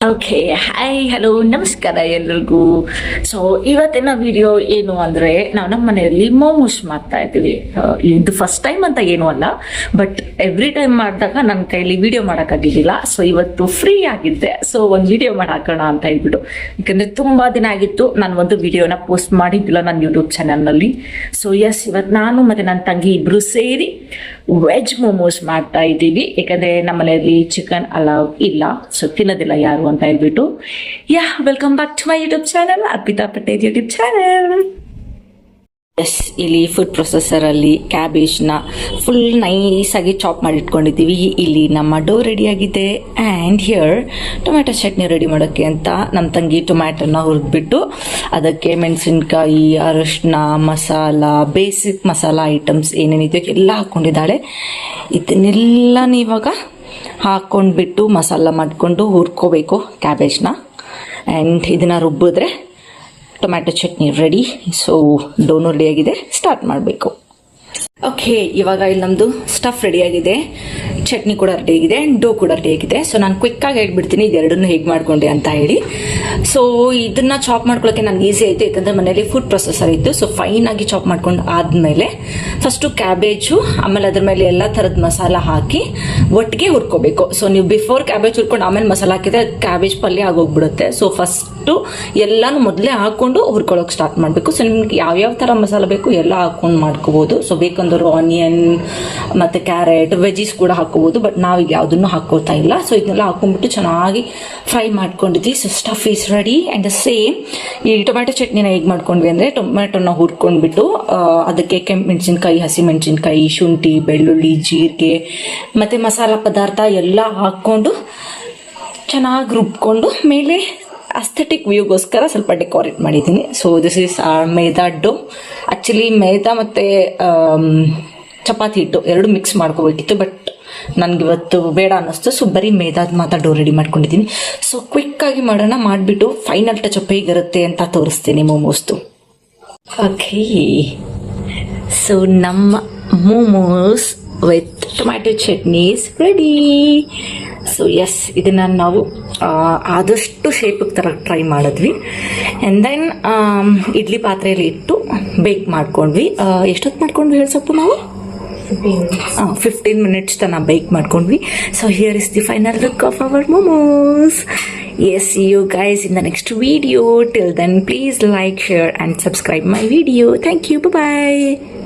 Okay, hi, hello, ನಮಸ್ಕಾರ ಎಲ್ಲರಿಗೂ. So ಇವತ್ತಿನ ವಿಡಿಯೋ ಏನು ಅಂದ್ರೆ, ನಾವು ನಮ್ಮ ಮನೆಯಲ್ಲಿ ಮೋಮೋಸ್ ಮಾಡ್ತಾ ಇದ್ದೀವಿ. ಇದು ಫಸ್ಟ್ ಟೈಮ್ ಅಂತ ಏನೂ ಅಲ್ಲ, ಬಟ್ ಎವ್ರಿ ಟೈಮ್ ಮಾಡಿದಾಗ ನನ್ನ ಕೈಲಿ ವಿಡಿಯೋ ಮಾಡೋಕ್ಕಾಗಿದ್ದಿಲ್ಲ. ಸೊ ಇವತ್ತು ಫ್ರೀ ಆಗಿದ್ದೆ, ಸೊ ಒಂದು ವಿಡಿಯೋ ಮಾಡಾಕೋಣ ಅಂತ ಹೇಳ್ಬಿಟ್ಟು. ಯಾಕಂದ್ರೆ ತುಂಬಾ ದಿನ ಆಗಿತ್ತು ನಾನು ಒಂದು ವಿಡಿಯೋನ ಪೋಸ್ಟ್ ಮಾಡಿದ್ದಿಲ್ಲ ನನ್ನ ಯೂಟ್ಯೂಬ್ ಚಾನಲ್ನಲ್ಲಿ. ಸೊ ಎಸ್, ಇವತ್ತು ನಾನು ಮತ್ತೆ ನನ್ನ ತಂಗಿ ಇಬ್ರು ಸೇರಿ ವೆಜ್ ಮೋಮೋಸ್ ಮಾಡ್ತಾ ಇದ್ದೀವಿ. ಯಾಕಂದ್ರೆ ನಮ್ಮ ಮನೆಯಲ್ಲಿ ಚಿಕನ್ ಅಲೌ ಇಲ್ಲ, ಸೊ ತಿನ್ನೋದಿಲ್ಲ ಯಾರು ಅಂತ ಹೇಳ್ಬಿಟ್ಟು. Welcome back to my YouTube channel, Arpita Patel YouTube channel. Yes, ಇಲ್ಲಿ ಫುಡ್ ಪ್ರೊಸೆಸರ್ ಅಲ್ಲಿ ಕ್ಯಾಬೇಜ್ನ ಫುಲ್ ನೈಸ್ ಆಗಿ ಚಾಪ್ ಮಾಡಿ ಇಟ್ಕೊಂಡಿದ್ದೀವಿ. ಇಲ್ಲಿ ನಮ್ಮ ಡೋ ರೆಡಿ ಆಗಿದೆ. And here tomato chutney ready ಮಾಡೋಕ್ಕೆ ಅಂತ ನಮ್ಮ ತಂಗಿ ಟೊಮ್ಯಾಟೊನ ಹುರಿದ್ಬಿಟ್ಟು ಅದಕ್ಕೆ ಮೆಣಸಿನ್ಕಾಯಿ, ಅರಶಿನ, ಮಸಾಲ, ಬೇಸಿಕ್ ಮಸಾಲ ಐಟಮ್ಸ್ ಏನೇನಿದೆಯೋ ಎಲ್ಲ ಹಾಕ್ಕೊಂಡಿದ್ದಾಳೆ. ಇದನ್ನೆಲ್ಲ ಇವಾಗ ಹಾಕ್ಕೊಂಡ್ಬಿಟ್ಟು ಮಸಾಲ ಮಾಡಿಕೊಂಡು ಹುರ್ಕೋಬೇಕು ಕ್ಯಾಬೇಜ್ನ. ಆ್ಯಂಡ್ ಇದನ್ನು ರುಬ್ಬಿದ್ರೆ ಟೊಮ್ಯಾಟೊ ಚಟ್ನಿ ರೆಡಿ. ಸೊ ಡೋನು ರೆಡಿ ಆಗಿದೆ, ಸ್ಟಾರ್ಟ್ ಮಾಡಬೇಕು. ಓಕೆ, ಇವಾಗ ಇಲ್ಲಿ ನಮ್ಮದು ಸ್ಟಫ್ ರೆಡಿ ಆಗಿದೆ, ಚಟ್ನಿ ಕೂಡ ರೆಡಿ ಆಗಿದೆ, ಡೋ ಕೂಡ ರೆಡಿ ಆಗಿದೆ. ಸೊ ನಾನು ಕ್ವಿಕ್ಕಾಗಿ ಹೇಳ್ಬಿಡ್ತೀನಿ ಇದೆರಡನ್ನು ಹೇಗೆ ಮಾಡ್ಕೊಂಡೆ ಅಂತ ಹೇಳಿ. ಸೊ ಇದನ್ನ ಚಾಪ್ ಮಾಡ್ಕೊಳ್ಳೋಕೆ ನನಗೆ ಈಸಿ ಆಯಿತು, ಯಾಕಂದರೆ ಮನೇಲಿ ಫುಡ್ ಪ್ರೊಸೆಸರ್ ಇತ್ತು. ಸೊ ಫೈನ್ ಆಗಿ ಚಾಪ್ ಮಾಡ್ಕೊಂಡು ಆದಮೇಲೆ ಫಸ್ಟು ಕ್ಯಾಬೇಜು, ಆಮೇಲೆ ಅದ್ರ ಮೇಲೆ ಎಲ್ಲ ಥರದ ಮಸಾಲ ಹಾಕಿ ಒಟ್ಟಿಗೆ ಹುರ್ಕೋಬೇಕು. ಸೊ ನೀವು ಬಿಫೋರ್ ಕ್ಯಾಬೇಜ್ ಹುರ್ಕೊಂಡು ಆಮೇಲೆ ಮಸಾಲ ಹಾಕಿದ್ರೆ ಕ್ಯಾಬೇಜ್ ಪಲ್ಯ ಆಗೋಗ್ಬಿಡುತ್ತೆ. ಸೊ ಫಸ್ಟು ಎಲ್ಲಾನು ಮೊದಲೇ ಹಾಕ್ಕೊಂಡು ಹುರ್ಕೊಳ್ಳೋಕೆ ಸ್ಟಾರ್ಟ್ ಮಾಡಬೇಕು. ಸೊ ನಿಮ್ಗೆ ಯಾವ್ಯಾವ ಥರ ಮಸಾಲ ಬೇಕು ಎಲ್ಲ ಹಾಕ್ಕೊಂಡು ಮಾಡ್ಕೋಬೋದು. ಸೊ ಬೇಕಂದ್ರೆ ಆನಿಯನ್ ಮತ್ತು ಕ್ಯಾರೆಟ್, ವೆಜಿಸ್ ಕೂಡ ಹಾಕೋಬೋದು, ಬಟ್ ನಾವೀಗ ಯಾವುದನ್ನು ಹಾಕೋತಾ ಇಲ್ಲ. ಸೊ ಇದನ್ನೆಲ್ಲ ಹಾಕೊಂಡ್ಬಿಟ್ಟು ಚೆನ್ನಾಗಿ ಫ್ರೈ ಮಾಡ್ಕೊಂಡಿದ್ವಿ. So stuff is ready. And the same ಈ ಟೊಮ್ಯಾಟೊ ಚಟ್ನಿನ ಹೇಗೆ ಮಾಡ್ಕೊಂಡ್ವಿ ಅಂದರೆ, ಟೊಮ್ಯಾಟೊನ ಹುರ್ಕೊಂಡ್ಬಿಟ್ಟು ಅದಕ್ಕೆ ಕೆಂಪು ಮೆಣಸಿನ್ಕಾಯಿ, ಹಸಿ ಮೆಣಸಿನ್ಕಾಯಿ, ಶುಂಠಿ, ಬೆಳ್ಳುಳ್ಳಿ, ಜೀರಿಗೆ ಮತ್ತು ಮಸಾಲ ಪದಾರ್ಥ ಎಲ್ಲ ಹಾಕ್ಕೊಂಡು ಚೆನ್ನಾಗಿ ರುಬ್ಕೊಂಡು ಮೇಲೆ ಅಸ್ಥೆಟಿಕ್ ವ್ಯೂಗೋಸ್ಕರ ಸ್ವಲ್ಪ ಡೆಕೋರೇಟ್ ಮಾಡಿದ್ದೀನಿ. So this is maida dough. Actually maida ಮತ್ತು ಚಪಾತಿ ಹಿಟ್ಟು ಎರಡು ಮಿಕ್ಸ್ ಮಾಡ್ಕೋಬೇಕಿತ್ತು, ಬಟ್ ನನಗಿವತ್ತು ಬೇಡ ಅನ್ನಿಸ್ತು. ಸೊ ಬರೀ ಮೈದಾದ ಮಾತ್ರ ಡೋ ರೆಡಿ ಮಾಡ್ಕೊಂಡಿದ್ದೀನಿ. ಸೊ ಕ್ವಿಕ್ಕಾಗಿ ಮಾಡೋಣ, ಮಾಡಿಬಿಟ್ಟು ಫೈನಲ್ ಟಚ್ ಅಪ್ ಹೇಗಿರುತ್ತೆ ಅಂತ ತೋರಿಸ್ತೀನಿ ಮೋಮೋಸ್ದು. ಓಕೆ, ಸೊ ನಮ್ಮ momos with tomato chutney is ready. So yes, ಇದನ್ನು ನಾವು ಆದಷ್ಟು ಶೇಪಿಗೆ ಥರ ಟ್ರೈ ಮಾಡಿದ್ವಿ. ಆ್ಯಂಡ್ ದೆನ್ ಇಡ್ಲಿ ಪಾತ್ರೆಯಲ್ಲಿ ಇಟ್ಟು ಬೇಕ್ ಮಾಡ್ಕೊಂಡ್ವಿ. ಎಷ್ಟೊತ್ತು ಮಾಡ್ಕೊಂಡ್ವಿ ಹೇಳ್ಸಪ್ಪು ನಾವು? 15 ಮಿನಿಟ್ಸ್ ತನಕ ಬೇಕ್ ಮಾಡ್ಕೊಂಡ್ವಿ. So here is the final look of our momos. Yes, see you guys in the next video. Till then, please like, share and subscribe my video. Thank you. Bye-bye.